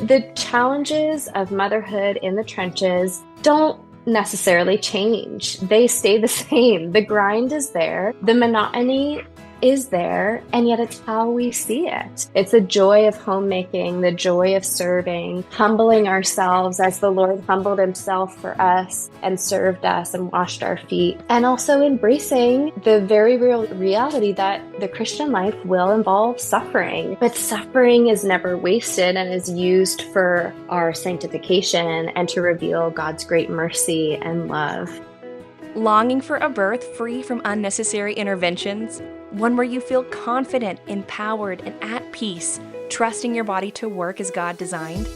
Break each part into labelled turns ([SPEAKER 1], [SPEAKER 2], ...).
[SPEAKER 1] The challenges of motherhood in the trenches don't necessarily change. They stay the same. The grind is there, the monotony is there, and yet it's how we see it. It's the joy of homemaking, the joy of serving, humbling ourselves as the Lord humbled himself for us and served us and washed our feet, and also embracing the very real reality that the Christian life will involve suffering. But suffering is never wasted and is used for our sanctification and to reveal God's great mercy and love.
[SPEAKER 2] Longing for a birth free from unnecessary interventions? One where you feel confident, empowered, and at peace, trusting your body to work as God designed?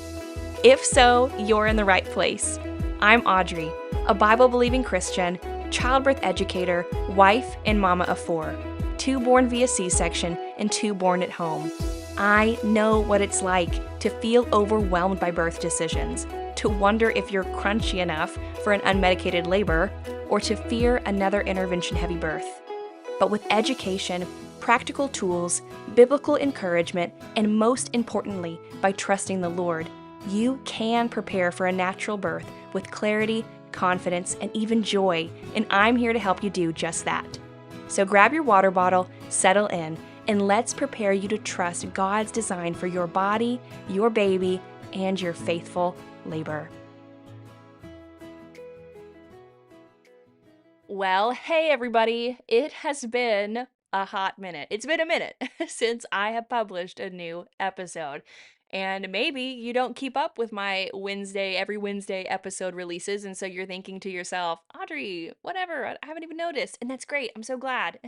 [SPEAKER 2] If so, you're in the right place. I'm Audrey, a Bible-believing Christian, childbirth educator, wife, and mama of 4, 2 born via C-section and 2 born at home. I know what it's like to feel overwhelmed by birth decisions, to wonder if you're crunchy enough for an unmedicated labor, or to fear another intervention-heavy birth. But with education, practical tools, biblical encouragement, and most importantly, by trusting the Lord, you can prepare for a natural birth with clarity, confidence, and even joy, and I'm here to help you do just that. So grab your water bottle, settle in, and let's prepare you to trust God's design for your body, your baby, and your faithful labor. Well, hey everybody, it has been a hot minute. It's been a minute since I have published a new episode. And maybe you don't keep up with my every Wednesday episode releases, and so you're thinking to yourself, Audrey, whatever, I haven't even noticed, and that's great, I'm so glad.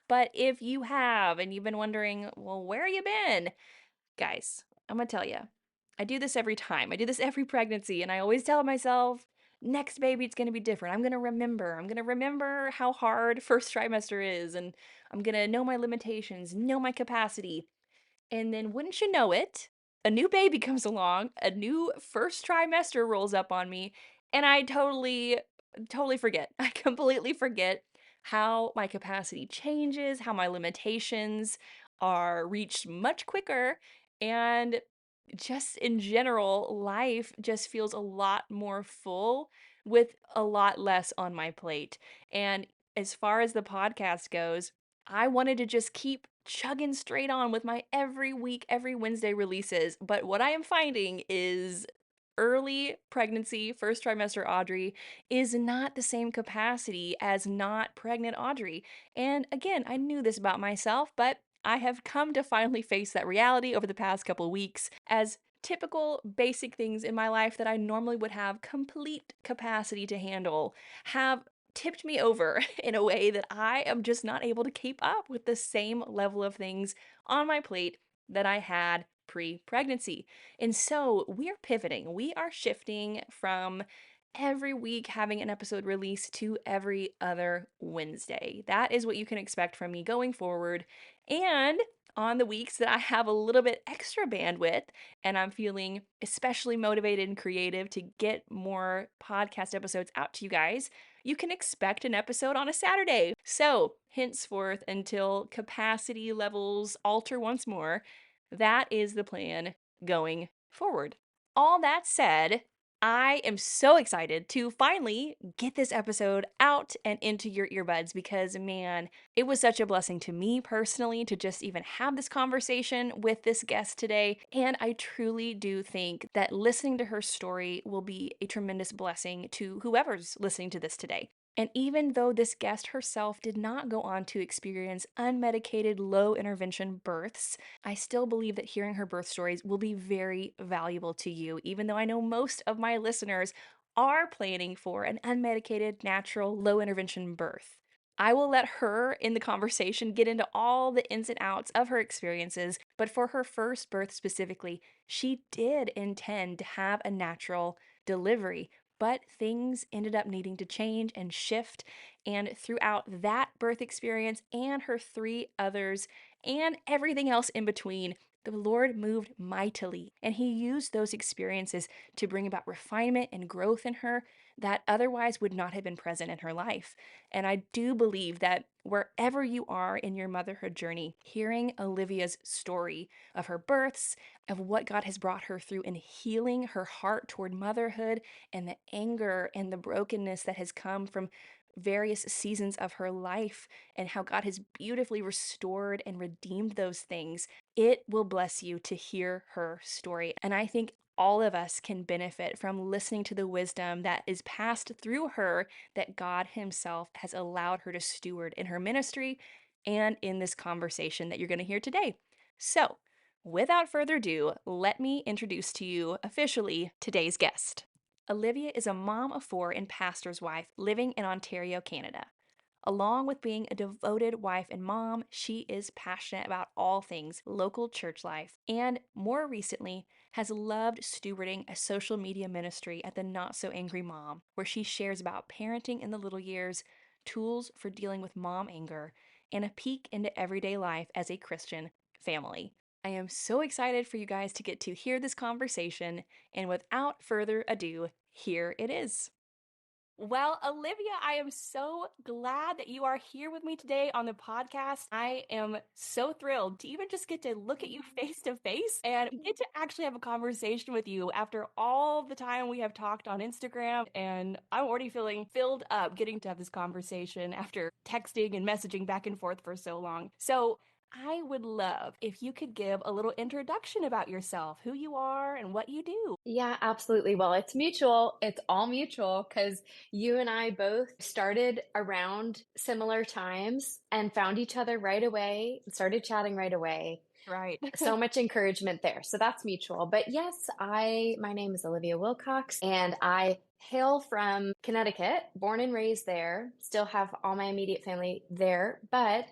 [SPEAKER 2] But if you have, and you've been wondering, well, where you been? Guys, I'm gonna tell you, I do this every time. I do this every pregnancy, and I always tell myself, next baby, it's gonna be different. I'm gonna remember. I'm gonna remember how hard first trimester is, and I'm gonna know my limitations, know my capacity. And then, wouldn't you know it, a new baby comes along, a new first trimester rolls up on me, and I totally forget. I completely forget how my capacity changes, how my limitations are reached much quicker, and just in general, life just feels a lot more full with a lot less on my plate. And as far as the podcast goes, I wanted to just keep chugging straight on with my every week, every Wednesday releases. But what I am finding is early pregnancy, first trimester Audrey, is not the same capacity as not pregnant Audrey. And again, I knew this about myself, but I have come to finally face that reality over the past couple weeks as typical basic things in my life that I normally would have complete capacity to handle have tipped me over in a way that I am just not able to keep up with the same level of things on my plate that I had pre-pregnancy. And so we're pivoting. We are shifting from every week having an episode released to every other Wednesday. That is what you can expect from me going forward. And on the weeks that I have a little bit extra bandwidth and I'm feeling especially motivated and creative to get more podcast episodes out to you guys, you can expect an episode on a Saturday. So, henceforth, until capacity levels alter once more, that is the plan going forward. All that said, I am so excited to finally get this episode out and into your earbuds because, man, it was such a blessing to me personally to just even have this conversation with this guest today. And I truly do think that listening to her story will be a tremendous blessing to whoever's listening to this today. And even though this guest herself did not go on to experience unmedicated low intervention births, I still believe that hearing her birth stories will be very valuable to you, even though I know most of my listeners are planning for an unmedicated, natural, low intervention birth. I will let her in the conversation get into all the ins and outs of her experiences, but for her first birth specifically, she did intend to have a natural delivery. But things ended up needing to change and shift. And throughout that birth experience and her 3 others and everything else in between, the Lord moved mightily, and He used those experiences to bring about refinement and growth in her that otherwise would not have been present in her life. And I do believe that wherever you are in your motherhood journey, hearing Olivia's story of her births, of what God has brought her through in healing her heart toward motherhood, and the anger and the brokenness that has come from various seasons of her life, and how God has beautifully restored and redeemed those things, it will bless you to hear her story. And I think all of us can benefit from listening to the wisdom that is passed through her, that God Himself has allowed her to steward in her ministry and in this conversation that you're going to hear today. So, without further ado, let me introduce to you officially today's guest. Olivia is a mom of 4 and pastor's wife living in Ontario, Canada. Along with being a devoted wife and mom, she is passionate about all things local church life, and more recently has loved stewarding a social media ministry at the Not So Angry Mom, where she shares about parenting in the little years, tools for dealing with mom anger, and a peek into everyday life as a Christian family. I am so excited for you guys to get to hear this conversation, and without further ado, here it is. Well, Olivia, I am so glad that you are here with me today on the podcast. I am so thrilled to even just get to look at you face to face and get to actually have a conversation with you after all the time we have talked on Instagram. And I'm already feeling filled up getting to have this conversation after texting and messaging back and forth for so long. So, I would love if you could give a little introduction about yourself, who you are and what you do.
[SPEAKER 1] Yeah, absolutely. Well, it's mutual. It's all mutual because you and I both started around similar times and found each other right away, started chatting right away.
[SPEAKER 2] Right.
[SPEAKER 1] So much encouragement there. So that's mutual. But yes, my name is Olivia Wilcox and I hail from Connecticut, born and raised there, still have all my immediate family there, but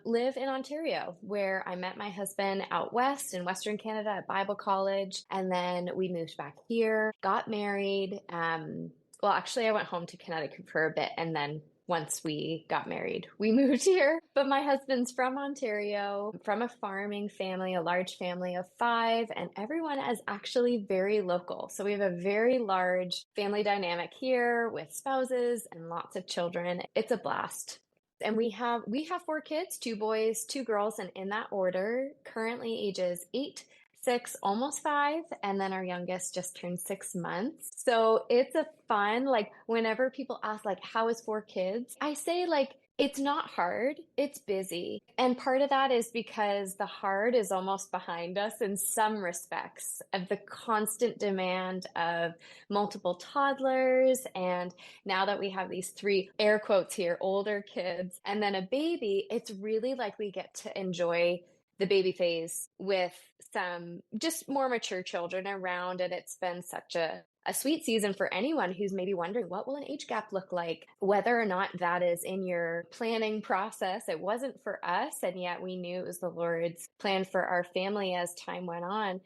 [SPEAKER 1] live in Ontario where I met my husband out west in Western Canada at Bible College. And then we moved back here, got married. Well, actually, I went home to Connecticut for a bit and then once we got married, we moved here. But my husband's from Ontario, from a farming family, a large family of 5, and everyone is actually very local. So we have a very large family dynamic here with spouses and lots of children. It's a blast. And we have 4 kids, 2 boys, 2 girls, and in that order, currently ages 8, 6, almost 5, and then our youngest just turned 6 months. So it's a fun, like whenever people ask like how is 4 kids, I say like it's not hard, it's busy. And part of that is because the hard is almost behind us in some respects of the constant demand of multiple toddlers. And now that we have these 3 air quotes here, older kids, and then a baby, it's really like we get to enjoy the baby phase with some just more mature children around. And it's been such a sweet season for anyone who's maybe wondering what will an age gap look like, whether or not that is in your planning process. It wasn't for us, and yet we knew it was the Lord's plan for our family as time went on.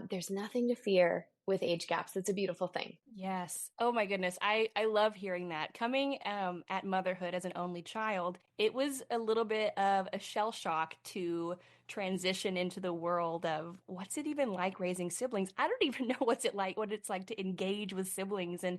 [SPEAKER 1] There's nothing to fear with age gaps. It's a beautiful thing.
[SPEAKER 2] Yes. Oh my goodness. I love hearing that. Coming at motherhood as an only child, it was a little bit of a shell shock to transition into the world of what's it even like raising siblings. I don't even know what it's like to engage with siblings. And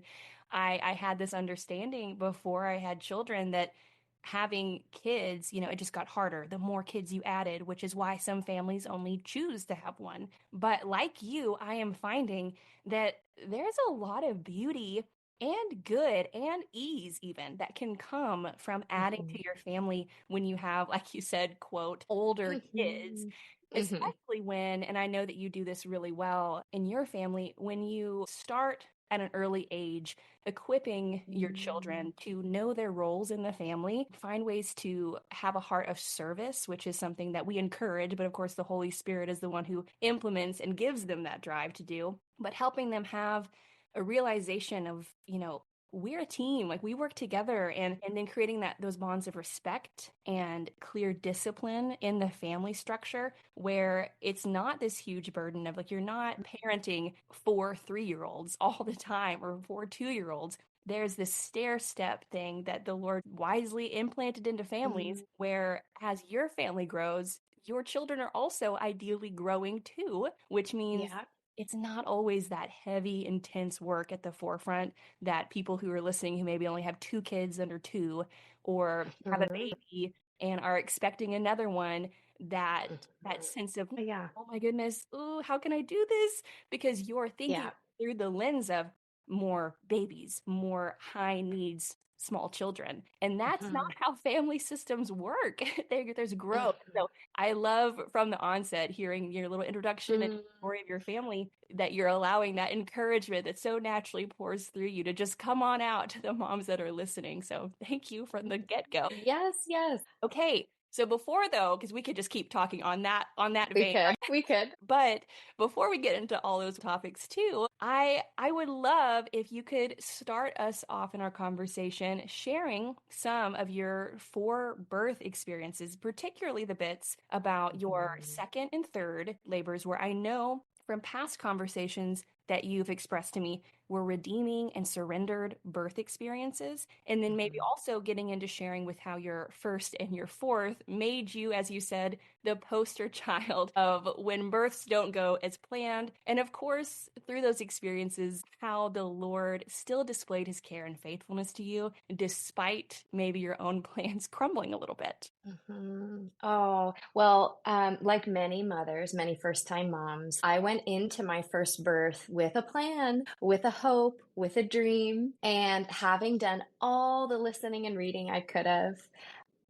[SPEAKER 2] I had this understanding before I had children that having kids, it just got harder the more kids you added, which is why some families only choose to have one. But like you, I am finding that there's a lot of beauty and good and ease even that can come from adding
[SPEAKER 1] Mhm.
[SPEAKER 2] to your family when you have, like you said, quote, older kids.
[SPEAKER 1] Mhm. Mhm.
[SPEAKER 2] Especially when, and I know that you do this really well in your family, when you start at an early age, equipping your children to know their roles in the family, find ways to have a heart of service, which is something that we encourage, but of course, the Holy Spirit is the one who implements and gives them that drive to do. But helping them have a realization of, we're a team, like we work together, and then creating those bonds of respect and clear discipline in the family structure where it's not this huge burden of like you're not parenting 4 3-year-olds all the time or 4 2-year-olds. There's this stair step thing that the Lord wisely implanted into families
[SPEAKER 1] Mhm.
[SPEAKER 2] where as your family grows, your children are also ideally growing too, which means
[SPEAKER 1] Yeah.
[SPEAKER 2] it's not always that heavy, intense work at the forefront that people who are listening who maybe only have two kids under two or have a
[SPEAKER 1] Mhm.
[SPEAKER 2] baby and are expecting another one, that
[SPEAKER 1] Mhm.
[SPEAKER 2] sense of,
[SPEAKER 1] Yeah.
[SPEAKER 2] oh my goodness, ooh, how can I do this? Because you're thinking
[SPEAKER 1] Yeah.
[SPEAKER 2] through the lens of more babies, more high needs small children. And that's not
[SPEAKER 1] Mhm.
[SPEAKER 2] how family systems work. There's growth.
[SPEAKER 1] Mhm.
[SPEAKER 2] So I love from the onset hearing your little introduction and
[SPEAKER 1] Mm.
[SPEAKER 2] story of your family that you're allowing that encouragement that so naturally pours through you to just come on out to the moms that are listening. So thank you from the get-go.
[SPEAKER 1] Yes, yes.
[SPEAKER 2] Okay. So before though, because we could just keep talking on that
[SPEAKER 1] We
[SPEAKER 2] vein,
[SPEAKER 1] could. We could.
[SPEAKER 2] but before we get into all those topics too, I would love if you could start us off in our conversation sharing some of your four birth experiences, particularly the bits about your
[SPEAKER 1] Mhm.
[SPEAKER 2] second and third labors, where I know from past conversations that you've expressed to me were redeeming and surrendered birth experiences. And then maybe
[SPEAKER 1] Mhm.
[SPEAKER 2] also getting into sharing with how your first and your fourth made you, as you said, the poster child of when births don't go as planned. And of course, through those experiences, how the Lord still displayed his care and faithfulness to you, despite maybe your own plans crumbling a little bit.
[SPEAKER 1] Oh, well, like many mothers, many first-time moms, I went into my first birth with a plan, with a hope, with a dream, and having done all the listening and reading I could have,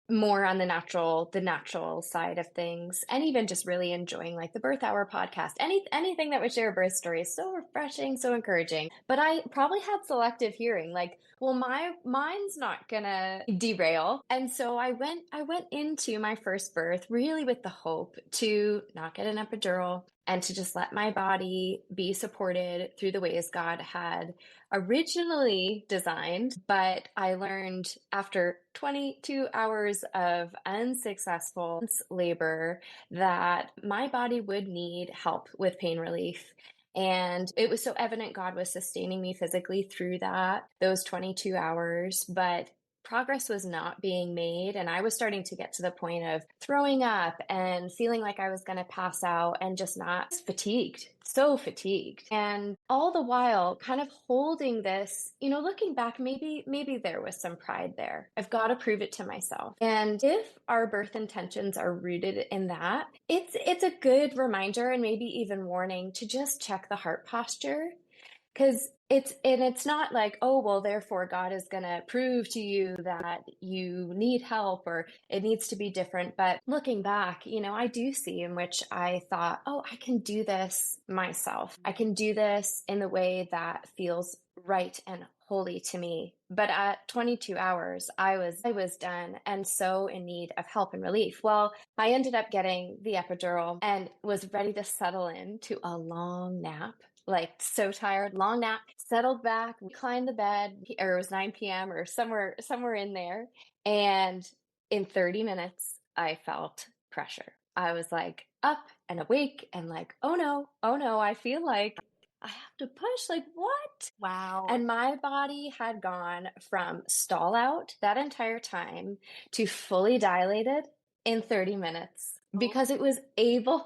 [SPEAKER 1] more on the natural side of things, and even just really enjoying like the birth hour podcast, anything that would share a birth story is so refreshing, so encouraging. But I probably had selective hearing, like, well, mine's not gonna derail. And so I went into my first birth really with the hope to not get an epidural and to just let my body be supported through the ways God had originally designed. But I learned after 22 hours of unsuccessful labor that my body would need help with pain relief. And it was so evident God was sustaining me physically through those 22 hours, but progress was not being made. And I was starting to get to the point of throwing up and feeling like I was going to pass out and just not fatigued, so fatigued. And all the while kind of holding this, looking back, maybe there was some pride there. I've got to prove it to myself. And if our birth intentions are rooted in that, it's a good reminder and maybe even warning to just check the heart posture. Because it's not like, oh, well, therefore God is going to prove to you that you need help or it needs to be different. But looking back, I do see in which I thought, oh, I can do this myself. I can do this in the way that feels right and holy to me. But at 22 hours, I was done and so in need of help and relief. Well, I ended up getting the epidural and was ready to settle into a long nap, like so tired, long nap, settled back, reclined the bed, or it was 9 p.m. or somewhere in there. And in 30 minutes, I felt pressure. I was like up and awake and like, oh no, I feel like I have to push. Like, what?
[SPEAKER 2] Wow.
[SPEAKER 1] And my body had gone from stall out that entire time to fully dilated in 30 minutes
[SPEAKER 2] Oh,
[SPEAKER 1] because it was able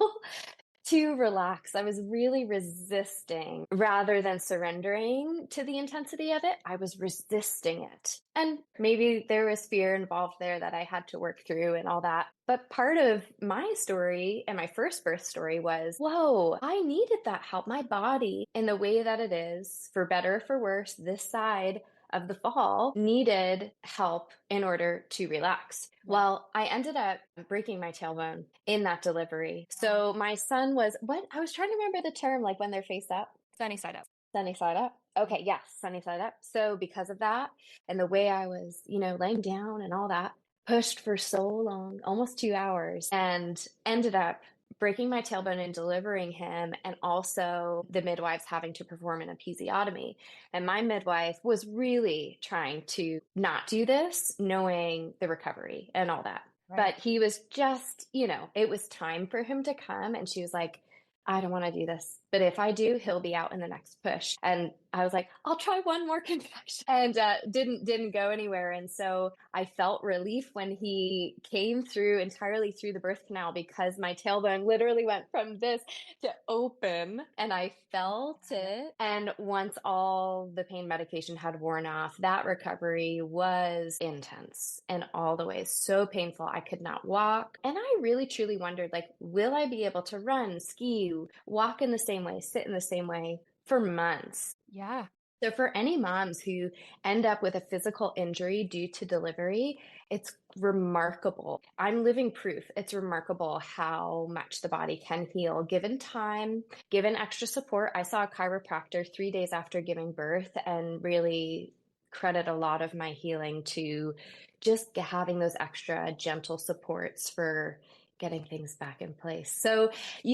[SPEAKER 1] to relax. I was really resisting rather than surrendering to the intensity of it. I was resisting it. And maybe there was fear involved there that I had to work through and all that. But part of my story and my first birth story was, whoa, I needed that help. My body, in the way that it is, for better or for worse, this side of the fall, needed help in order to relax.
[SPEAKER 2] wow.
[SPEAKER 1] Well, I ended up breaking my tailbone in that delivery. So my son was, what? I was trying to remember the term, like when they're face up.
[SPEAKER 2] Sunny side up.
[SPEAKER 1] Sunny side up. Okay, yes, sunny side up. So because of that and the way I was, laying down and all that, pushed for so long, almost 2 hours, and ended up breaking my tailbone and delivering him, and also the midwives having to perform an episiotomy. And my midwife was really trying to not do this, knowing the recovery and all that.
[SPEAKER 2] Right.
[SPEAKER 1] But he was just, it was time for him to come. And she was like, I don't want to do this, but if I do, he'll be out in the next push. And I was like, I'll try one more contraction, and didn't go anywhere. And so I felt relief when he came through entirely through the birth canal, because my tailbone literally went from this to open, and I felt it. And once all the pain medication had worn off, that recovery was intense in all the ways. So painful. I could not walk. And I really truly wondered, like, will I be able to run, ski, walk in the same way, sit in the same way for months?
[SPEAKER 2] Yeah.
[SPEAKER 1] So for any moms who end up with a physical injury due to delivery, it's remarkable. I'm living proof. It's remarkable how much the body can heal given time, given extra support. I saw a chiropractor 3 days after giving birth, and really credit a lot of my healing to just having those extra gentle supports for getting things back in place. So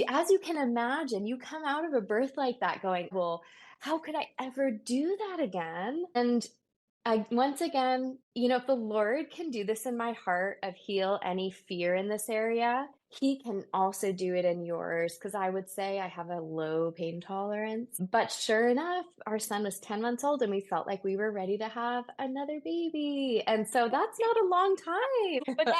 [SPEAKER 1] as you can imagine, you come out of a birth like that going, well, how could I ever do that again? And once again, if the Lord can do this in my heart of heal any fear in this area, He can also do it in yours. Because I would say I have a low pain tolerance. But sure enough, our son was 10 months old and we felt like we were ready to have another baby. And so that's not a long time.
[SPEAKER 2] But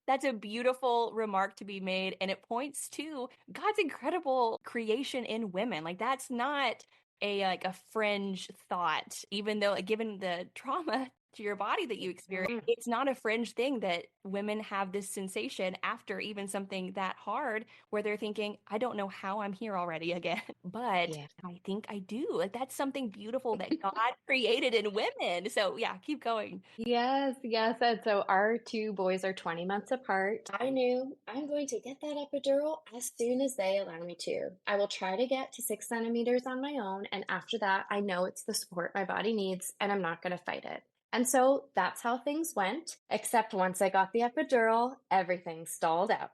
[SPEAKER 2] that's a beautiful remark to be made, and it points to God's incredible creation in women. Like, that's not a fringe thought, even though, given the trauma to your body that you experience, it's not a fringe thing that women have this sensation after even something that hard, where they're thinking, I don't know how I'm here already again, but
[SPEAKER 1] Yeah.
[SPEAKER 2] I think I do. Like, that's something beautiful that God created in women. So yeah, keep going.
[SPEAKER 1] Yes, yes. And so our two boys are 20 months apart. I knew I'm going to get that epidural as soon as they allow me to. I will try to get to 6 centimeters on my own. And after that, I know it's the support my body needs, and I'm not going to fight it. And so that's how things went. Except once I got the epidural, everything stalled out.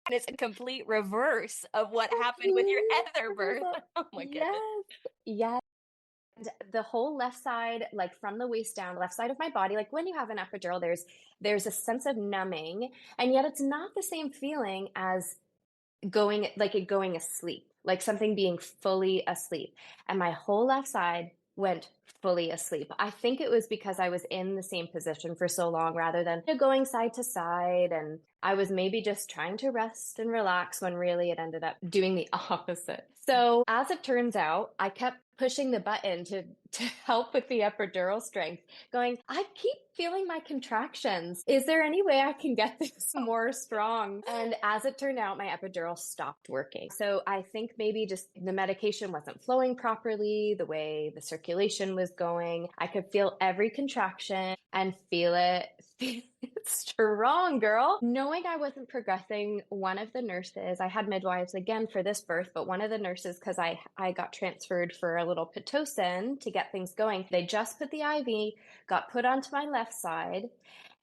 [SPEAKER 2] And it's a complete reverse of what happened with your other birth. Oh my goodness.
[SPEAKER 1] Yes, yes. And the whole left side, like from the waist down, left side of my body, like when you have an epidural, there's a sense of numbing, and yet it's not the same feeling as going asleep, like something being fully asleep. And my whole left side went fully asleep. I think it was because I was in the same position for so long rather than going side to side. And I was maybe just trying to rest and relax when really it ended up doing the opposite. So as it turns out, I kept pushing the button to help with the epidural strength, going, I keep feeling my contractions. Is there any way I can get this more strong? And as it turned out, my epidural stopped working. So I think maybe just the medication wasn't flowing properly, the way the circulation was going. I could feel every contraction and feel it strong, girl. Knowing I wasn't progressing, one of the nurses, I had midwives again for this birth, but one of the nurses, because I got transferred for a little Pitocin to get things going, they just put the IV, got put onto my left side,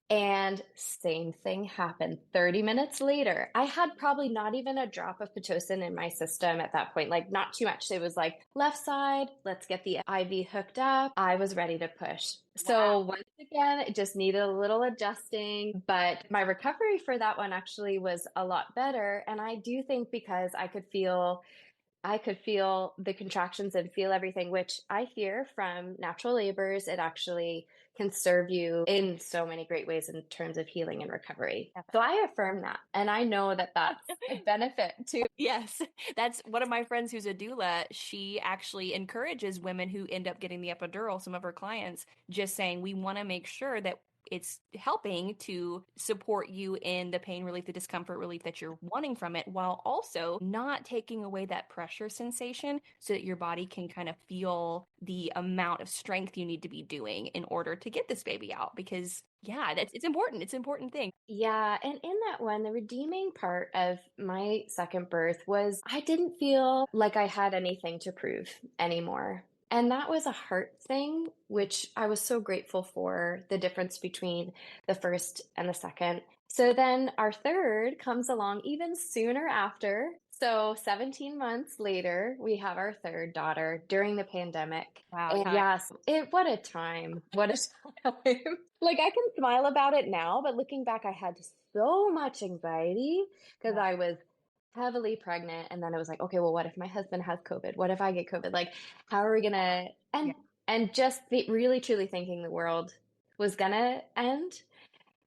[SPEAKER 1] and same thing happened 30 minutes later. I had probably not even a drop of Pitocin in my system at that point, like not too much. It was like left side, let's get the IV hooked up. I was ready to push. So once again, it just needed a little adjusting, but my recovery for that one actually was a lot better. And I do think because I could feel the contractions and feel everything, which I hear from natural labors. It actually can serve you in so many great ways in terms of healing and recovery. So I affirm that. And I know that that's a benefit too.
[SPEAKER 2] Yes, that's one of my friends who's a doula. She actually encourages women who end up getting the epidural, some of her clients, just saying, we want to make sure that it's helping to support you in the pain relief, the discomfort relief that you're wanting from it, while also not taking away that pressure sensation so that your body can kind of feel the amount of strength you need to be doing in order to get this baby out. Because yeah, it's important. It's an important thing.
[SPEAKER 1] Yeah. And in that one, the redeeming part of my second birth was I didn't feel like I had anything to prove anymore. And that was a heart thing, which I was so grateful for the difference between the first and the second. So then our third comes along even sooner after. So 17 months later, we have our third daughter during the pandemic.
[SPEAKER 2] Wow.
[SPEAKER 1] And yes, what a time. What a time. Like I can smile about it now, but looking back, I had so much anxiety because I was heavily pregnant. And then it was like, okay, well, what if my husband has COVID? What if I get COVID? Like, how are we gonna,
[SPEAKER 2] Yeah.
[SPEAKER 1] and just really truly thinking the world was gonna end,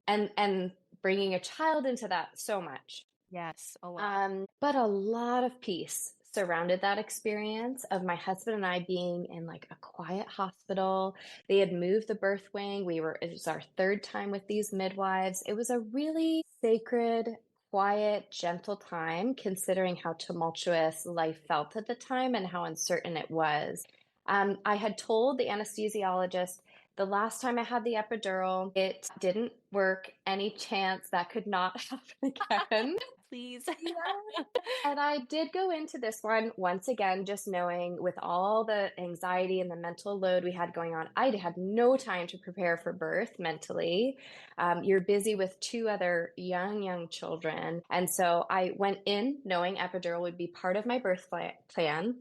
[SPEAKER 1] and bringing a child into that so much.
[SPEAKER 2] Yes, a lot.
[SPEAKER 1] But a lot of peace surrounded that experience of my husband and I being in like a quiet hospital. They had moved the birth wing. It was our third time with these midwives. It was a really sacred, quiet, gentle time, considering how tumultuous life felt at the time and how uncertain it was. I had told the anesthesiologist the last time I had the epidural, it didn't work. Any chance that could not happen again?
[SPEAKER 2] Please.
[SPEAKER 1] Yeah. And I did go into this one once again, just knowing with all the anxiety and the mental load we had going on, I had no time to prepare for birth mentally. You're busy with two other young children. And so I went in knowing epidural would be part of my birth plan.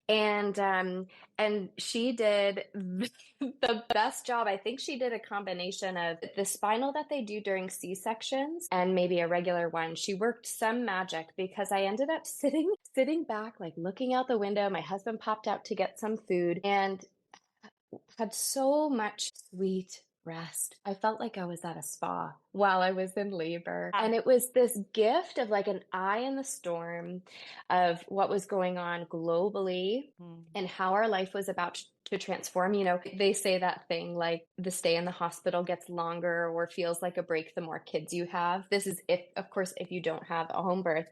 [SPEAKER 1] And she did the best job. I think she did a combination of the spinal that they do during C-sections and maybe a regular one. She worked some magic because I ended up sitting back, like looking out the window. My husband popped out to get some food and had so much sweet rest. I felt like I was at a spa while I was in labor.
[SPEAKER 2] Ah,
[SPEAKER 1] And it was this gift of like an eye in the storm of what was going on globally
[SPEAKER 2] mm,
[SPEAKER 1] and how our life was about to transform. You know, they say that thing like the stay in the hospital gets longer or feels like a break the more kids you have. This is if, of course, if you don't have a home birth,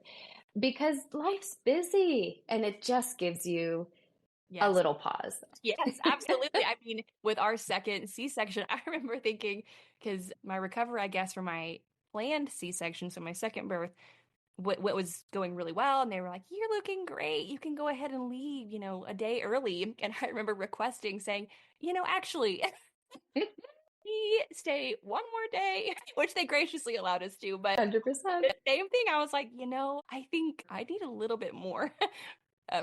[SPEAKER 1] because life's busy and it just gives you a
[SPEAKER 2] yes.
[SPEAKER 1] little pause.
[SPEAKER 2] Yes, absolutely. I mean, with our second C-section, I remember thinking, because my recovery, I guess, for my planned C-section, so my second birth, what was going really well, and they were like, "You're looking great. You can go ahead and leave, a day early." And I remember requesting, saying, actually, we stay one more day, which they graciously allowed us to. But
[SPEAKER 1] 100%.
[SPEAKER 2] the same thing, I was like, I think I need a little bit more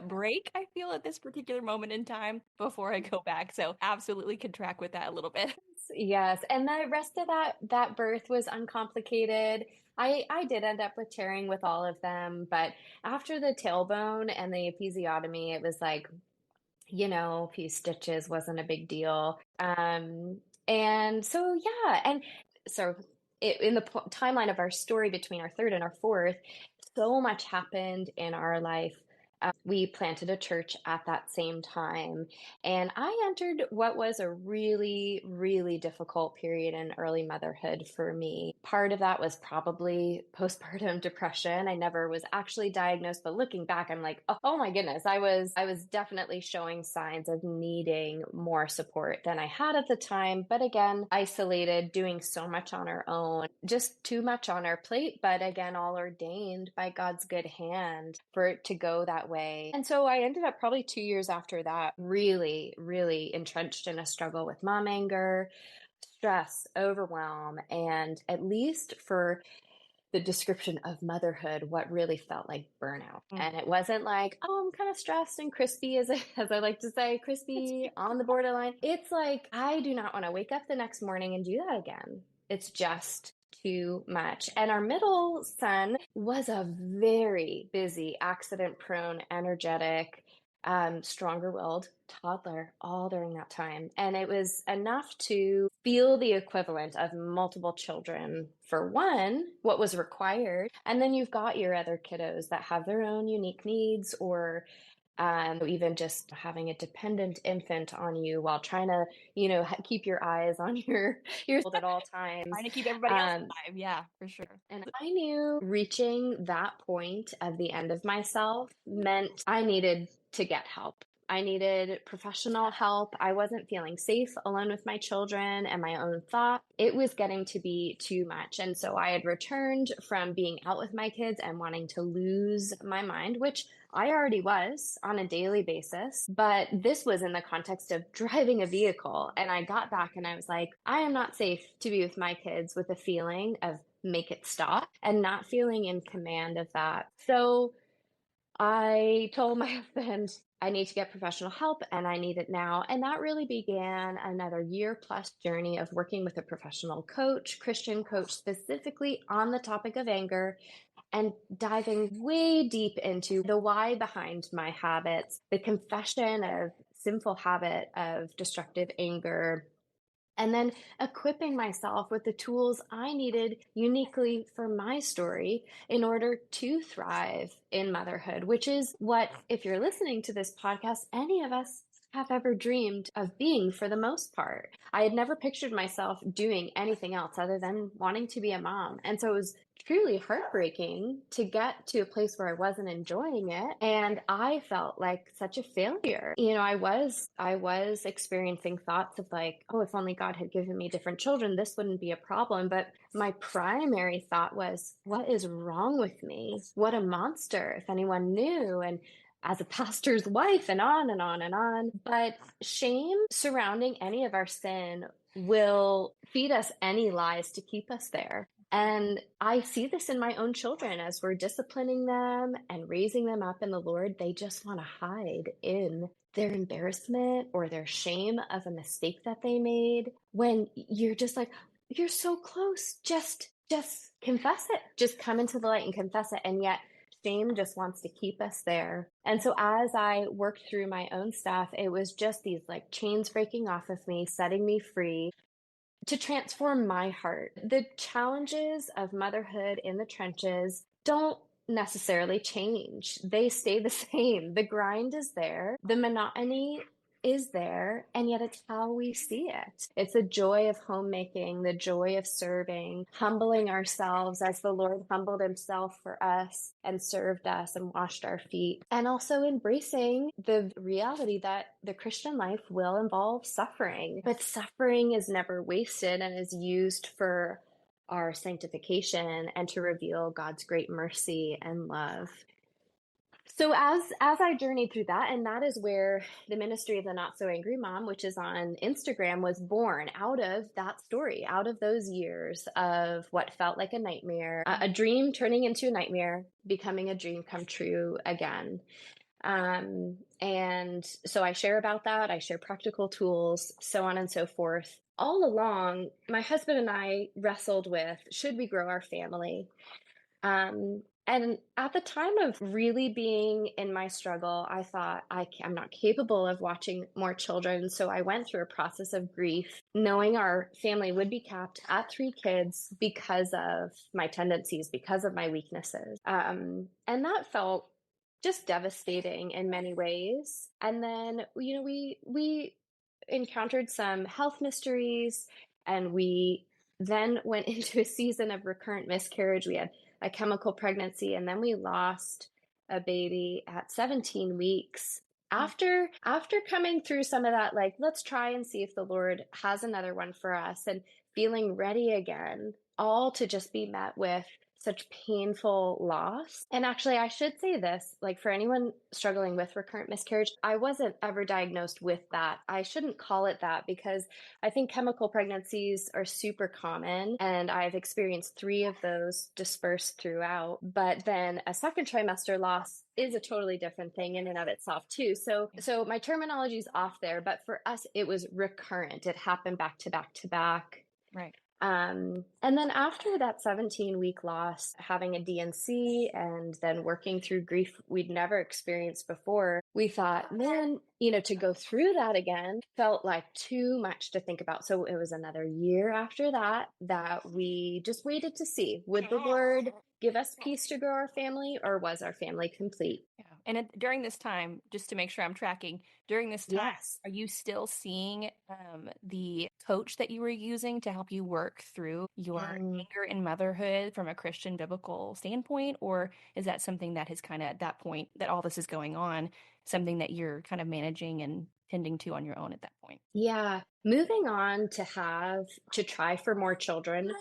[SPEAKER 2] break, I feel, at this particular moment in time before I go back. So absolutely can track with that a little bit.
[SPEAKER 1] Yes, and the rest of that birth was uncomplicated. I did end up with tearing with all of them, but after the tailbone and the episiotomy, it was like, a few stitches wasn't a big deal. And so yeah, and so in the timeline of our story between our third and our fourth, so much happened in our life. We planted a church at that same time, and I entered what was a really, really difficult period in early motherhood for me. Part of that was probably postpartum depression. I never was actually diagnosed, but looking back, I'm like, oh my goodness, I was definitely showing signs of needing more support than I had at the time. But again, isolated, doing so much on our own, just too much on our plate, but again, all ordained by God's good hand for it to go that way. And so I ended up probably 2 years after that, really, really entrenched in a struggle with mom anger, stress, overwhelm, and at least for the description of motherhood, what really felt like burnout.
[SPEAKER 2] Mm.
[SPEAKER 1] And it wasn't like, oh, I'm kind of stressed and crispy, as I like to say,
[SPEAKER 2] It's
[SPEAKER 1] crispy on the
[SPEAKER 2] beautiful.
[SPEAKER 1] borderline. It's like, I do not want to wake up the next morning and do that again. It's just too much. And our middle son was a very busy, accident prone, energetic, stronger willed toddler all during that time. And it was enough to feel the equivalent of multiple children for one, what was required. And then you've got your other kiddos that have their own unique needs or even just having a dependent infant on you while trying to, keep your eyes on your at all times.
[SPEAKER 2] Trying to keep everybody else
[SPEAKER 1] Um,
[SPEAKER 2] alive. Yeah, for sure.
[SPEAKER 1] and I knew reaching that point of the end of myself meant I needed to get help. I needed professional help. I wasn't feeling safe alone with my children and my own thoughts. It was getting to be too much. And so I had returned from being out with my kids and wanting to lose my mind, which I already was on a daily basis. But this was in the context of driving a vehicle. And I got back and I was like, I am not safe to be with my kids with a feeling of make it stop and not feeling in command of that. So I told my husband, I need to get professional help and I need it now. And that really began another year plus journey of working with a professional coach, Christian coach, specifically on the topic of anger and diving way deep into the why behind my habits, the confession of sinful habit of destructive anger, and then equipping myself with the tools I needed uniquely for my story in order to thrive in motherhood, which is what, if you're listening to this podcast, any of us have ever dreamed of being for the most part. I had never pictured myself doing anything else other than wanting to be a mom. And so it was truly heartbreaking to get to a place where I wasn't enjoying it. And I felt like such a failure. I was experiencing thoughts of like, oh, if only God had given me different children, this wouldn't be a problem. But my primary thought was, what is wrong with me? What a monster, if anyone knew. And as a pastor's wife, and on and on and on. But shame surrounding any of our sin will feed us any lies to keep us there. And I see this in my own children as we're disciplining them and raising them up in the Lord. They just want to hide in their embarrassment or their shame of a mistake that they made. When you're just like, you're so close, just confess it. Just come into the light and confess it. And yet shame just wants to keep us there. And so as I worked through my own stuff, it was just these like chains breaking off of me, setting me free to transform my heart. The challenges of motherhood in the trenches don't necessarily change. They stay the same. The grind is there. The monotony is there, and yet it's how we see it. It's the joy of homemaking, the joy of serving, humbling ourselves as the Lord humbled himself for us and served us and washed our feet, and also embracing the reality that the Christian life will involve suffering, but suffering is never wasted and is used for our sanctification and to reveal God's great mercy and love. So as I journeyed through that, and that is where the ministry of the Not So Angry Mom, which is on Instagram, was born out of that story, out of those years of what felt like a nightmare, a dream turning into a nightmare, becoming a dream come true again. And so I share about that. I share practical tools, so on and so forth. All along, my husband and I wrestled with, should we grow our family? And at the time of really being in my struggle, I thought I'm not capable of watching more children. So I went through a process of grief, knowing our family would be capped at 3 kids because of my tendencies, because of my weaknesses. And that felt just devastating in many ways. And then, we encountered some health mysteries, and we then went into a season of recurrent miscarriage. We had a chemical pregnancy, and then we lost a baby at 17 weeks. After coming through some of that, like, let's try and see if the Lord has another one for us, and feeling ready again, all to just be met with such painful loss. And actually, I should say this, like, for anyone struggling with recurrent miscarriage, I wasn't ever diagnosed with that. I shouldn't call it that, because I think chemical pregnancies are super common, and I've experienced 3 of those dispersed throughout. But then a second trimester loss is a totally different thing in and of itself too. So my terminology is off there, but for us, it was recurrent. It happened back to back to back.
[SPEAKER 2] Right.
[SPEAKER 1] And then after that 17-week loss, having a DNC and then working through grief we'd never experienced before, we thought, man, to go through that again felt like too much to think about. So it was another year after that we just waited to see, would the Lord give us peace to grow our family, or was our family complete?
[SPEAKER 2] Yeah. And during this time, just to make sure I'm tracking, during this time,
[SPEAKER 1] Yes.
[SPEAKER 2] are you still seeing the coach that you were using to help you work through your anger in motherhood from a Christian biblical standpoint? Or is that something that has kind of, at that point that all this is going on, something that you're kind of managing and tending to on your own at that point?
[SPEAKER 1] Yeah. Moving on to try for more children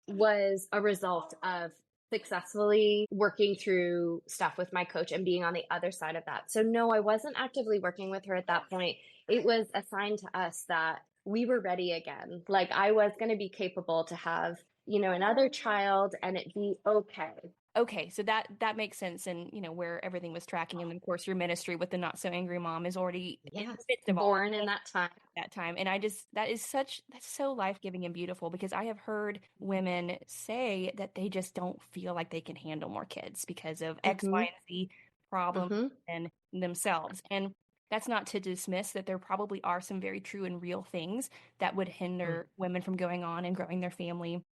[SPEAKER 1] was a result of successfully working through stuff with my coach and being on the other side of that. So no, I wasn't actively working with her at that point. It was a sign to us that we were ready again. Like, I was going to be capable to have, another child and it be okay.
[SPEAKER 2] Okay, so that makes sense, and where everything was tracking, and of course your ministry with the Not So Angry Mom is already in the
[SPEAKER 1] Yes,
[SPEAKER 2] midst of all
[SPEAKER 1] born in that time.
[SPEAKER 2] that time. And I just, that's so life-giving and beautiful, because I have heard women say that they just don't feel like they can handle more kids because of X, Y,
[SPEAKER 1] Mm-hmm.
[SPEAKER 2] and Z problems
[SPEAKER 1] Mm-hmm.
[SPEAKER 2] in themselves. And that's not to dismiss that there probably are some very true and real things that would hinder women from going on and growing their family,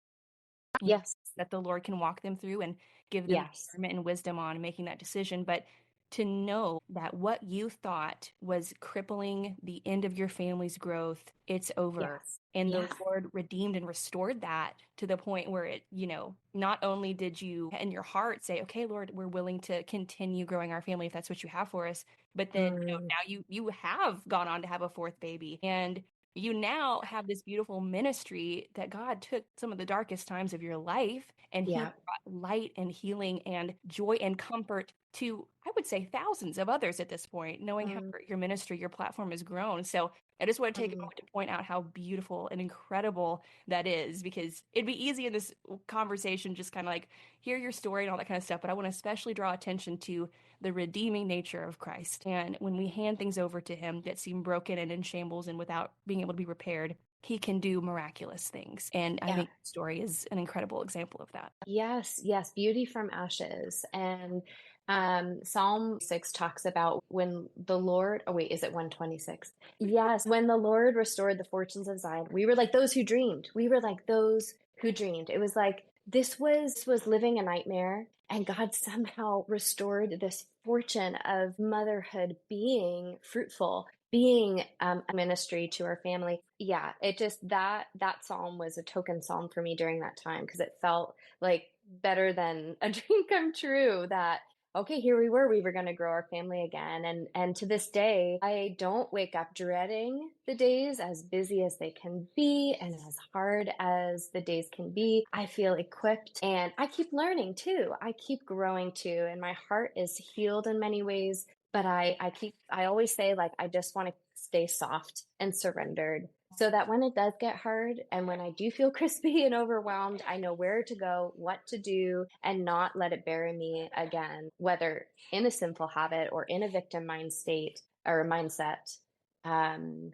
[SPEAKER 1] Yes.
[SPEAKER 2] that the Lord can walk them through and give them
[SPEAKER 1] Yes.
[SPEAKER 2] discernment and wisdom on making that decision. But to know that what you thought was crippling the end of your family's growth, it's over.
[SPEAKER 1] Yes.
[SPEAKER 2] And the
[SPEAKER 1] Yes.
[SPEAKER 2] Lord redeemed and restored that to the point where it, not only did you in your heart say, okay, Lord, we're willing to continue growing our family if that's what you have for us. But then,
[SPEAKER 1] Mm.
[SPEAKER 2] now you have gone on to have a fourth baby. And you now have this beautiful ministry that God took some of the darkest times of your life, and he
[SPEAKER 1] Yeah.
[SPEAKER 2] brought light and healing and joy and comfort to, I would say, thousands of others at this point, knowing how
[SPEAKER 1] Mm.
[SPEAKER 2] your ministry, your platform has grown. So I just want to take a
[SPEAKER 1] Mm.
[SPEAKER 2] moment to point out how beautiful and incredible that is, because it'd be easy in this conversation just kind of like hear your story and all that kind of stuff. But I want to especially draw attention to the redeeming nature of Christ. And when we hand things over to him that seem broken and in shambles and without being able to be repaired, he can do miraculous things. And I
[SPEAKER 1] Yeah.
[SPEAKER 2] think the story is an incredible example of that.
[SPEAKER 1] Yes, yes, beauty from ashes. And Psalm 6 talks about when the Lord, oh wait, is it 126? Yes, when the Lord restored the fortunes of Zion, we were like those who dreamed. We were like those who dreamed. It was like this was living a nightmare, and God somehow restored this fortune of motherhood being fruitful, being a ministry to our family. Yeah, it just that psalm was a token psalm for me during that time because it felt like better than a dream come true that okay, here we were going to grow our family again. And to this day I don't wake up dreading the days, as busy as they can be and as hard as the days can be. I feel equipped, and I keep learning too. I keep growing too, and my heart is healed in many ways. But I always say, like, I just want to stay soft and surrendered so that when it does get hard and when I do feel crispy and overwhelmed, I know where to go, what to do, and not let it bury me again, whether in a sinful habit or in a victim mind state or mindset. Um,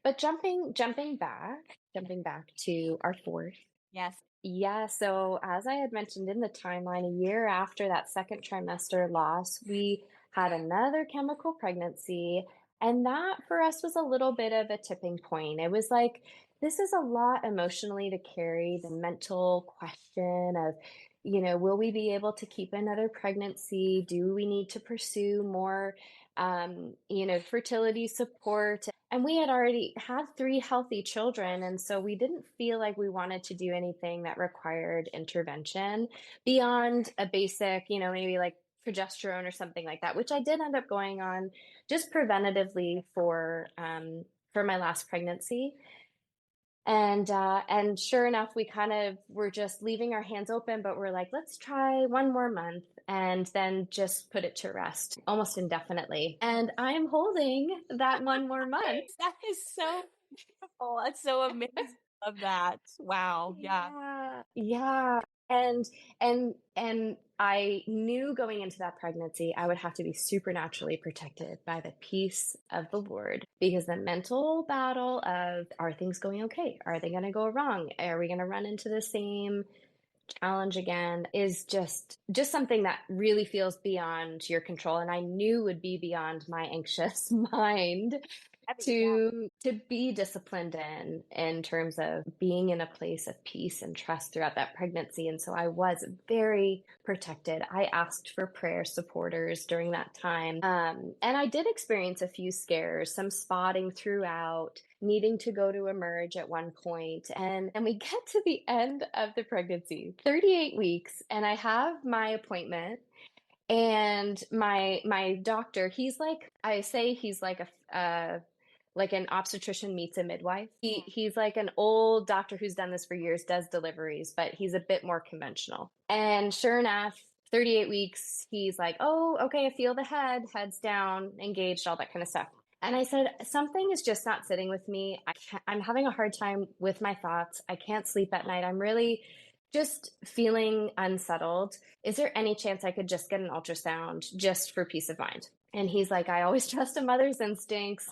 [SPEAKER 1] but jumping back to our fourth.
[SPEAKER 2] Yes.
[SPEAKER 1] Yeah, so as I had mentioned in the timeline, a year after that second trimester loss, we had another chemical pregnancy. And that for us was a little bit of a tipping point. It was like, this is a lot emotionally to carry, the mental question of, will we be able to keep another pregnancy? Do we need to pursue more, fertility support? And we had already had three healthy children. And so we didn't feel like we wanted to do anything that required intervention beyond a basic, maybe like progesterone or something like that, which I did end up going on just preventatively for my last pregnancy. And sure enough, we kind of were just leaving our hands open, but we're like, let's try one more month and then just put it to rest almost indefinitely. And I'm holding that one more month.
[SPEAKER 2] That is so beautiful. That's so amazing. Love that. Wow. Yeah.
[SPEAKER 1] Yeah, yeah. And I knew going into that pregnancy, I would have to be supernaturally protected by the peace of the Lord, because the mental battle of, are things going okay? Are they going to go wrong? Are we going to run into the same challenge again, is just something that really feels beyond your control, and I knew would be beyond my anxious mind
[SPEAKER 2] Yeah.
[SPEAKER 1] to be disciplined in terms of being in a place of peace and trust throughout that pregnancy. And so I was very protected. I asked for prayer supporters during that time. And I did experience a few scares, some spotting throughout, needing to go to emerge at one point. And we get to the end of the pregnancy, 38 weeks, and I have my appointment. And my doctor, he's like, I say he's like like an obstetrician meets a midwife. He's like an old doctor who's done this for years, does deliveries, but he's a bit more conventional. And sure enough, 38 weeks, he's like, oh, okay, I feel the head's down, engaged, all that kind of stuff. And I said, something is just not sitting with me. I'm having a hard time with my thoughts. I can't sleep at night. I'm really just feeling unsettled. Is there any chance I could just get an ultrasound just for peace of mind? And he's like, I always trust a mother's instincts.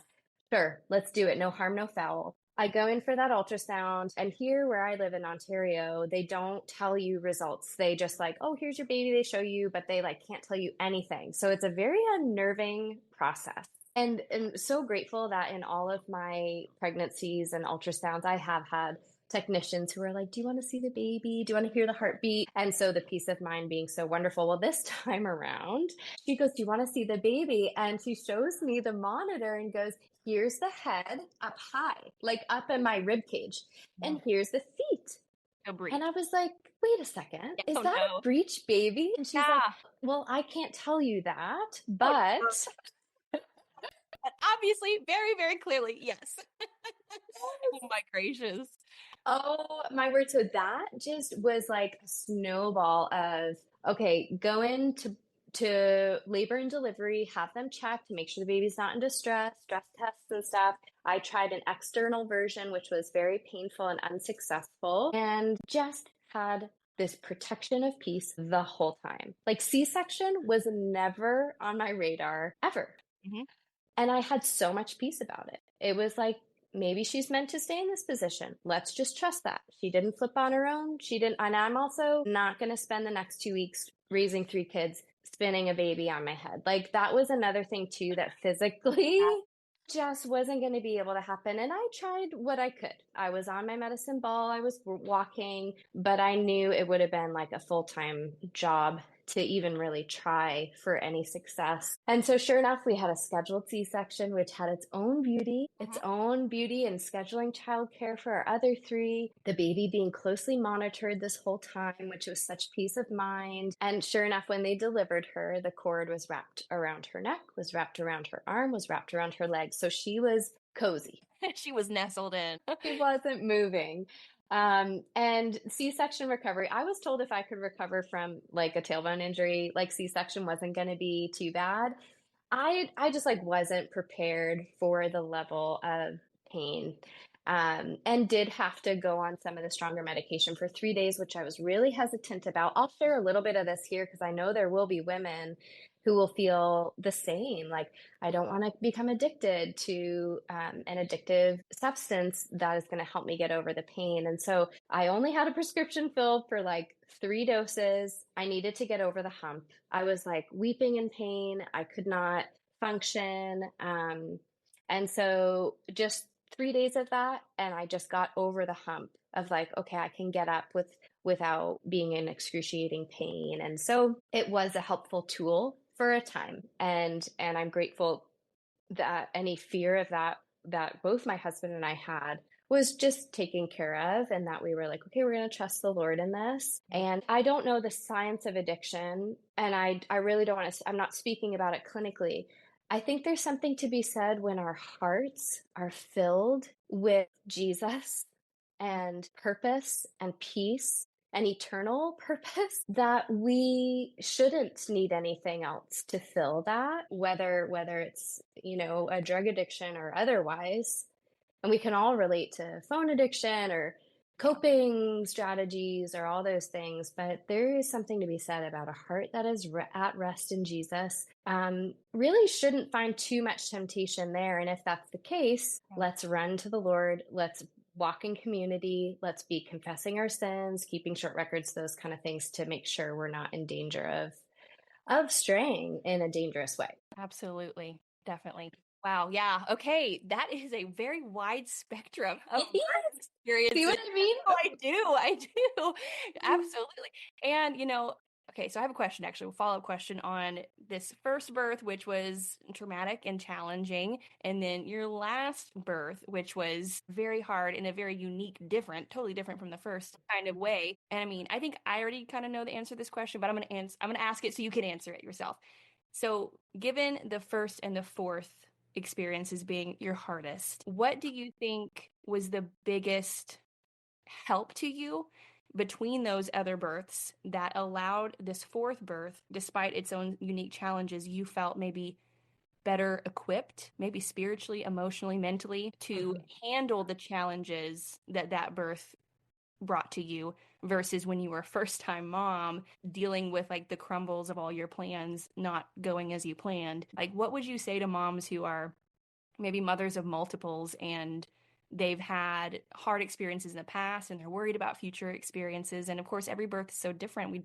[SPEAKER 1] Sure, let's do it. No harm, no foul. I go in for that ultrasound, and here where I live in Ontario, they don't tell you results. They just like, oh, here's your baby, they show you, but they like can't tell you anything. So it's a very unnerving process. And I'm so grateful that in all of my pregnancies and ultrasounds, I have had technicians who are like, do you want to see the baby? Do you want to hear the heartbeat? And so the peace of mind being so wonderful. Well, this time around, she goes, do you want to see the baby? And she shows me the monitor and goes, here's the head up high, like up in my rib cage. And here's the feet.
[SPEAKER 2] No breach.
[SPEAKER 1] And I was like, wait a second, is
[SPEAKER 2] Oh
[SPEAKER 1] that
[SPEAKER 2] no.
[SPEAKER 1] a breech baby? And she's like,
[SPEAKER 2] Yeah.
[SPEAKER 1] well, I can't tell you that,
[SPEAKER 2] Oh,
[SPEAKER 1] but
[SPEAKER 2] obviously, very, very clearly, yes. Oh my gracious.
[SPEAKER 1] oh my word. So that just was like a snowball of, okay, go into labor and delivery, have them checked to make sure the baby's not in distress, stress tests and stuff. I tried an external version, which was very painful and unsuccessful, and just had this protection of peace the whole time. Like C-section was never on my radar ever.
[SPEAKER 2] Mhm.
[SPEAKER 1] And I had so much peace about it. It was like, maybe she's meant to stay in this position. Let's just trust that. She didn't flip on her own. She didn't. And I'm also not going to spend the next 2 weeks raising 3 kids, spinning a baby on my head. Like that was another thing too, that physically just wasn't going to be able to happen. And I tried what I could. I was on my medicine ball, I was walking, but I knew it would have been like a full-time job to even really try for any success. And so sure enough, we had a scheduled C-section, which had its own beauty in scheduling childcare for our other three, the baby being closely monitored this whole time, which was such peace of mind. And sure enough, when they delivered her, the cord was wrapped around her neck, was wrapped around her arm, was wrapped around her leg. So she was cozy.
[SPEAKER 2] She was nestled in.
[SPEAKER 1] She wasn't moving. And C-section recovery, I was told if I could recover from like a tailbone injury, like C-section wasn't going to be too bad. I just like wasn't prepared for the level of pain. And did have to go on some of the stronger medication for 3 days, which I was really hesitant about. I'll share a little bit of this here because I know there will be women who will feel the same. Like, I don't want to become addicted to an addictive substance that is going to help me get over the pain. And so I only had a prescription filled for like 3 doses. I needed to get over the hump. I was like weeping in pain. I could not function. And so just 3 days of that, and I just got over the hump of like, okay, I can get up without being in excruciating pain. And so it was a helpful tool for a time. And I'm grateful that any fear of that both my husband and I had was just taken care of, and that we were like, okay, we're going to trust the Lord in this. And I don't know the science of addiction, and I really don't want to, I'm not speaking about it clinically. I think there's something to be said when our hearts are filled with Jesus and purpose and peace and eternal purpose, that we shouldn't need anything else to fill that, whether it's, a drug addiction or otherwise. And we can all relate to phone addiction or coping strategies or all those things, but there is something to be said about a heart that is at rest in Jesus. Really shouldn't find too much temptation there. And if that's the case, let's run to the Lord. Let's walk in community. Let's be confessing our sins, keeping short records, those kind of things, to make sure we're not in danger of straying in a dangerous way.
[SPEAKER 2] Absolutely. Definitely. Wow. Yeah. Okay. That is a very wide spectrum of experiences.
[SPEAKER 1] See what I mean?
[SPEAKER 2] Oh, I do. I do. Absolutely. And, okay, so I have a question, actually, a follow-up question on this first birth, which was traumatic and challenging, and then your last birth, which was very hard in a very unique, totally different from the first kind of way. And I mean, I think I already kind of know the answer to this question, but I'm gonna ask it so you can answer it yourself. So, given the first and the fourth experiences being your hardest, what do you think was the biggest help to you between those other births that allowed this fourth birth, despite its own unique challenges, you felt maybe better equipped, maybe spiritually, emotionally, mentally, to handle the challenges that birth brought to you versus when you were a first time mom dealing with like the crumbles of all your plans not going as you planned. Like, what would you say to moms who are maybe mothers of multiples and they've had hard experiences in the past and they're worried about future experiences? And of course, every birth is so different. We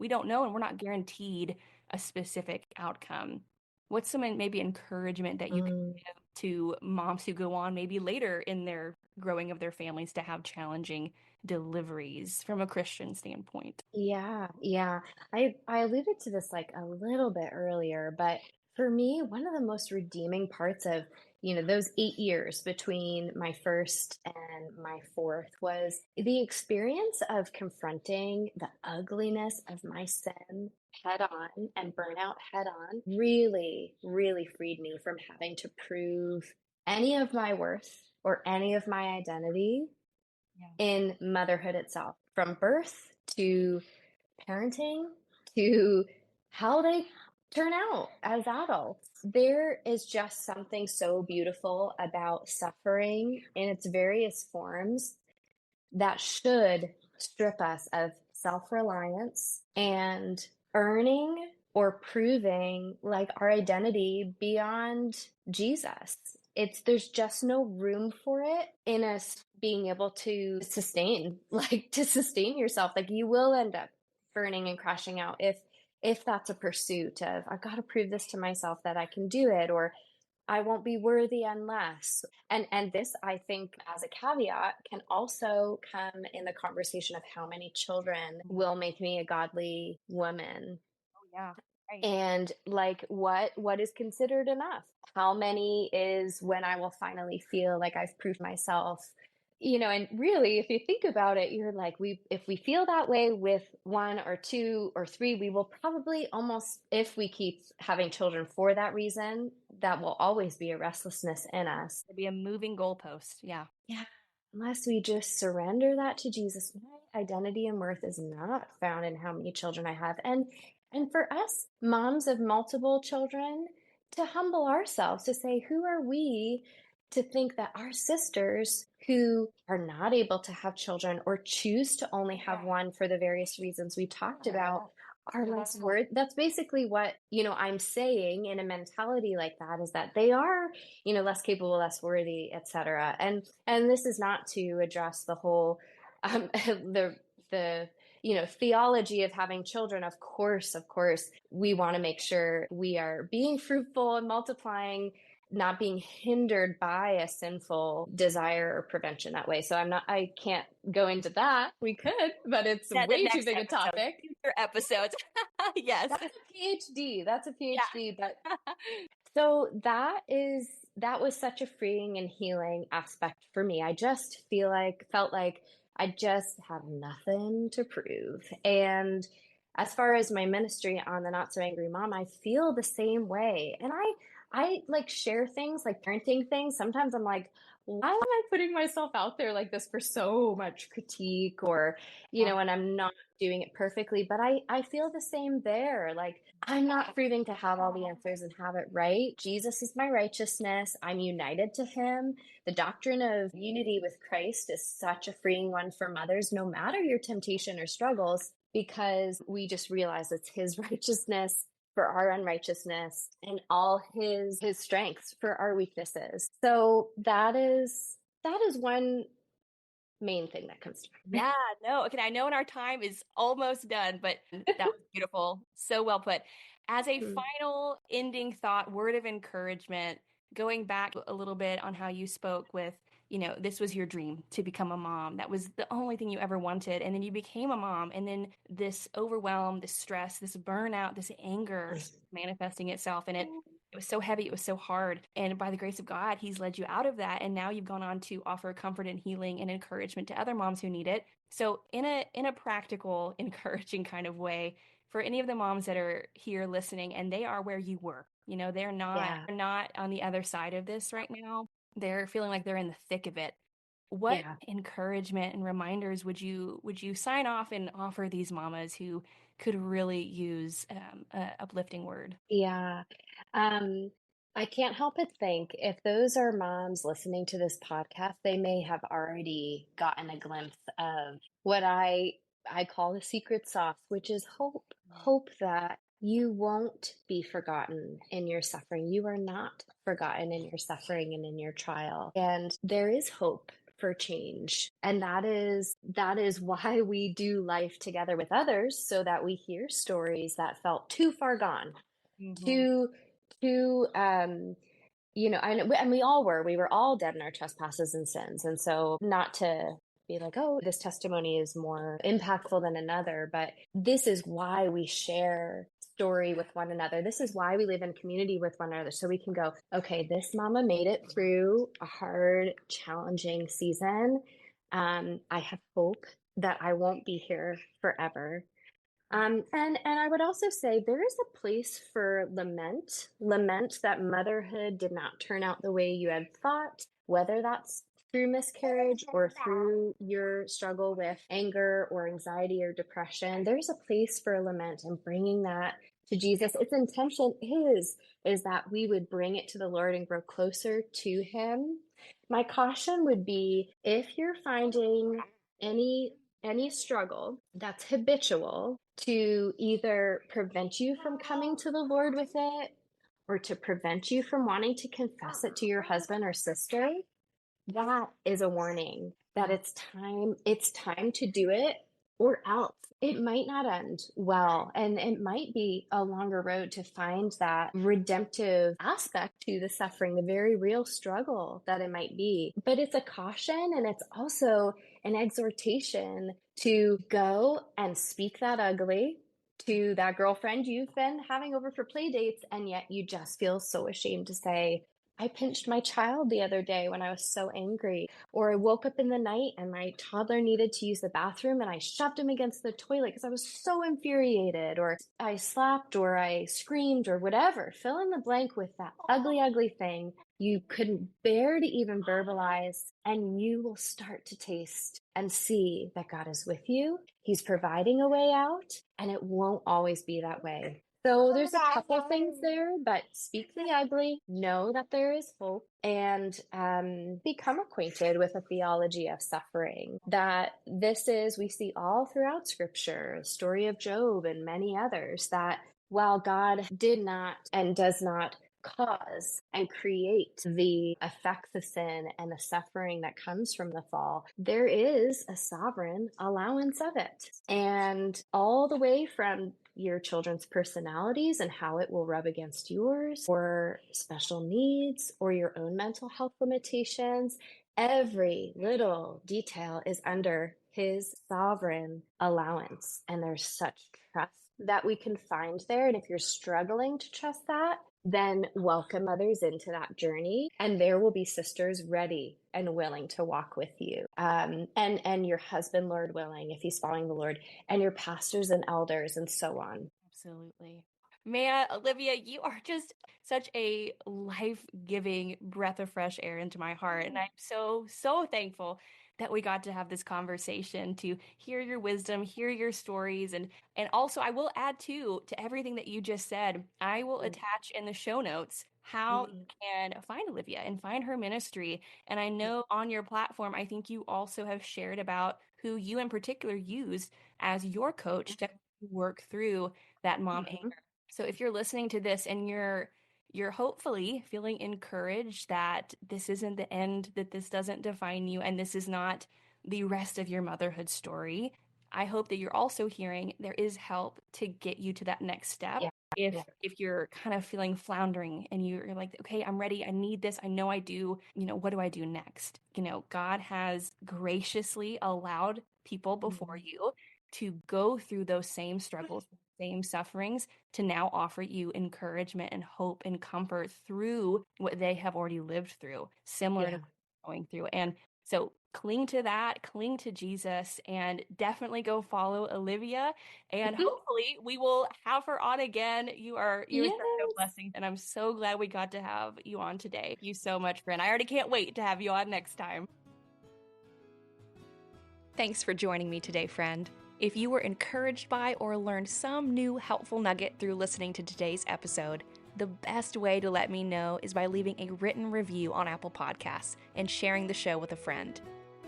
[SPEAKER 2] don't know, and we're not guaranteed a specific outcome. What's some maybe encouragement that you could
[SPEAKER 1] Mm.
[SPEAKER 2] give to moms who go on maybe later in their growing of their families to have challenging deliveries from a Christian standpoint?
[SPEAKER 1] Yeah, yeah. I alluded to this like a little bit earlier, but for me, one of the most redeeming parts of, those 8 years between my first and my fourth was the experience of confronting the ugliness of my sin head on and burnout head on really, really freed me from having to prove any of my worth or any of my identity
[SPEAKER 2] Yeah.
[SPEAKER 1] in motherhood itself, from birth to parenting to how they turn out as adults. There is just something so beautiful about suffering in its various forms that should strip us of self reliance and earning or proving like our identity beyond Jesus. There's just no room for it in us being able to sustain, like to sustain yourself. Like you will end up burning and crashing out if that's a pursuit of I've got to prove this to myself that I can do it, or I won't be worthy unless. And this, I think, as a caveat, can also come in the conversation of how many children will make me a godly woman.
[SPEAKER 2] Oh, yeah. Right.
[SPEAKER 1] And like what is considered enough? How many is when I will finally feel like I've proved myself? And really, if you think about it, you're like, if we feel that way with one or two or three, we will probably almost, if we keep having children for that reason, that will always be a restlessness in us.
[SPEAKER 2] It'd be a moving goalpost. Yeah.
[SPEAKER 1] Yeah. Unless we just surrender that to Jesus, my identity and worth is not found in how many children I have. And for us, moms of multiple children, to humble ourselves, to say, who are we to think that our sisters who are not able to have children or choose to only have one for the various reasons we talked about are less worth? That's basically what, I'm saying in a mentality like that, is that they are, less capable, less worthy, etc. And this is not to address the whole the theology of having children. Of course we want to make sure we are being fruitful and multiplying, not being hindered by a sinful desire or prevention that way. So I can't go into that. We could, but it's
[SPEAKER 2] The
[SPEAKER 1] way too
[SPEAKER 2] next
[SPEAKER 1] big a
[SPEAKER 2] episode,
[SPEAKER 1] topic.
[SPEAKER 2] future episodes. Yes.
[SPEAKER 1] That's a PhD. But
[SPEAKER 2] Yeah.
[SPEAKER 1] so that was such a freeing and healing aspect for me. I just felt like I just have nothing to prove. And as far as my ministry on the Not So Angry Mom, I feel the same way. And I like share things like parenting things. Sometimes I'm like, why am I putting myself out there like this for so much critique, or,
[SPEAKER 2] Yeah.
[SPEAKER 1] and I'm not doing it perfectly, but I feel the same there. Like I'm not proving to have all the answers and have it right. Jesus is my righteousness. I'm united to him. The doctrine of unity with Christ is such a freeing one for mothers, no matter your temptation or struggles, because we just realize it's his righteousness for our unrighteousness and all his strengths for our weaknesses. So that is one main thing that comes to mind.
[SPEAKER 2] Yeah, no. Okay, I know our time is almost done, but that was beautiful. So well put. As a final ending thought, word of encouragement, going back a little bit on how you spoke with, this was your dream to become a mom. That was the only thing you ever wanted. And then you became a mom. And then this overwhelm, this stress, this burnout, this anger manifesting itself. And it was so heavy. It was so hard. And by the grace of God, he's led you out of that. And now you've gone on to offer comfort and healing and encouragement to other moms who need it. So in a practical, encouraging kind of way, for any of the moms that are here listening and they are where you were,
[SPEAKER 1] Yeah.
[SPEAKER 2] they're not on the other side of this right now. They're feeling like they're in the thick of it. What
[SPEAKER 1] Yeah.
[SPEAKER 2] encouragement and reminders would you sign off and offer these mamas who could really use a uplifting word?
[SPEAKER 1] Yeah. Um, I can't help but think if those are moms listening to this podcast, they may have already gotten a glimpse of what I I call the secret sauce, which is hope. Hope that you won't be forgotten in your suffering. You are not forgotten in your suffering and in your trial. And there is hope for change. And that is why we do life together with others, so that we hear stories that felt too far gone, too too and we were all dead in our trespasses and sins. And so, not to be like, oh, this testimony is more impactful than another, but this is why we share story with one another. This is why we live in community with one another. So we can go, okay, this mama made it through a hard, challenging season. I have hope that I won't be here forever. And I would also say there is a place for lament that motherhood did not turn out the way you had thought, whether that's through miscarriage or through your struggle with anger or anxiety or depression. There's a place for lament and bringing that to Jesus. Its intention is that we would bring it to the Lord and grow closer to Him. My caution would be, if you're finding any struggle that's habitual, to either prevent you from coming to the Lord with it, or to prevent you from wanting to confess it to your husband or sister, that is a warning that it's time to do it, or else it might not end well. And it might be a longer road to find that redemptive aspect to the suffering, the very real struggle that it might be. But it's a caution, and it's also an exhortation to go and speak that ugly to that girlfriend you've been having over for play dates, and yet you just feel so ashamed to say, I pinched my child the other day when I was so angry. Or I woke up in the night and my toddler needed to use the bathroom and I shoved him against the toilet because I was so infuriated. Or I slapped or I screamed or whatever. Fill in the blank with that ugly, ugly thing you couldn't bear to even verbalize, and you will start to taste and see that God is with you. He's providing a way out, and it won't always be that way. So there's a couple things there, but speak the ugly, know that there is hope, and become acquainted with a theology of suffering. That we see all throughout Scripture, the story of Job and many others, that while God did not and does not cause and create the effects of sin and the suffering that comes from the fall, there is a sovereign allowance of it. And all the way from your children's personalities and how it will rub against yours, or special needs, or your own mental health limitations, every little detail is under His sovereign allowance. And there's such trust that we can find there. And if you're struggling to trust that, then welcome others into that journey, and there will be sisters ready and willing to walk with you, and your husband, Lord willing, if he's following the Lord, and your pastors and elders, and so on.
[SPEAKER 2] Absolutely. Man, Olivia, you are just such a life-giving breath of fresh air into my heart. And I'm so, so thankful that we got to have this conversation, to hear your wisdom, hear your stories. And also, I will add too, to everything that you just said, I will attach in the show notes how you can find Olivia and find her ministry. And I know on your platform, I think you also have shared about who you in particular used as your coach to work through that mom anger. So if you're listening to this and you're hopefully feeling encouraged that this isn't the end, that this doesn't define you, and this is not the rest of your motherhood story, I hope that you're also hearing there is help to get you to that next step. If you're kind of feeling floundering and you're like, okay, I'm ready, I need this, I know I do, what do I do next? God has graciously allowed people before you to go through those same struggles, same sufferings, to now offer you encouragement and hope and comfort through what they have already lived through, similar to what you're going through. And so cling to that, cling to Jesus, and definitely go follow Olivia. And hopefully we will have her on again. You're such a blessing. And I'm so glad we got to have you on today. Thank you so much, friend. I already can't wait to have you on next time. Thanks for joining me today, friend. If you were encouraged by or learned some new helpful nugget through listening to today's episode, the best way to let me know is by leaving a written review on Apple Podcasts and sharing the show with a friend.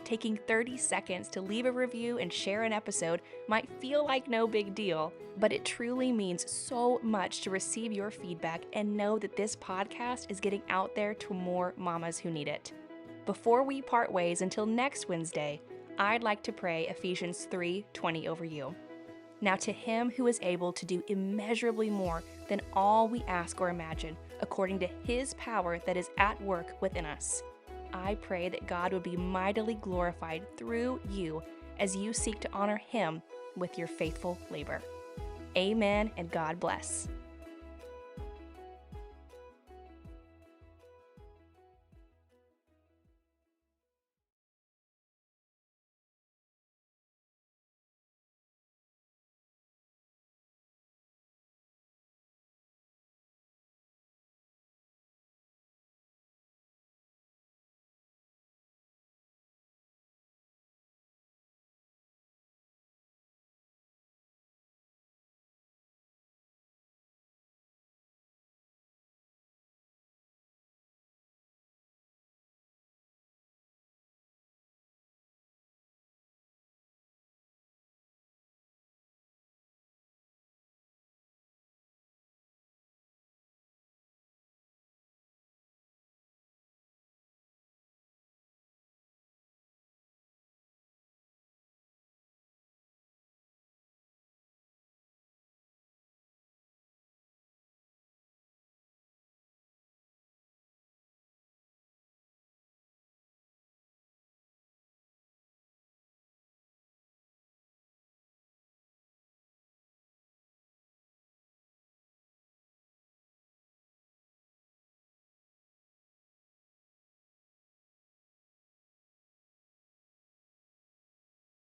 [SPEAKER 2] Taking 30 seconds to leave a review and share an episode might feel like no big deal, but it truly means so much to receive your feedback and know that this podcast is getting out there to more mamas who need it. Before we part ways until next Wednesday, I'd like to pray Ephesians 3:20 over you. Now to him who is able to do immeasurably more than all we ask or imagine, according to his power that is at work within us. I pray that God would be mightily glorified through you as you seek to honor him with your faithful labor. Amen, and God bless.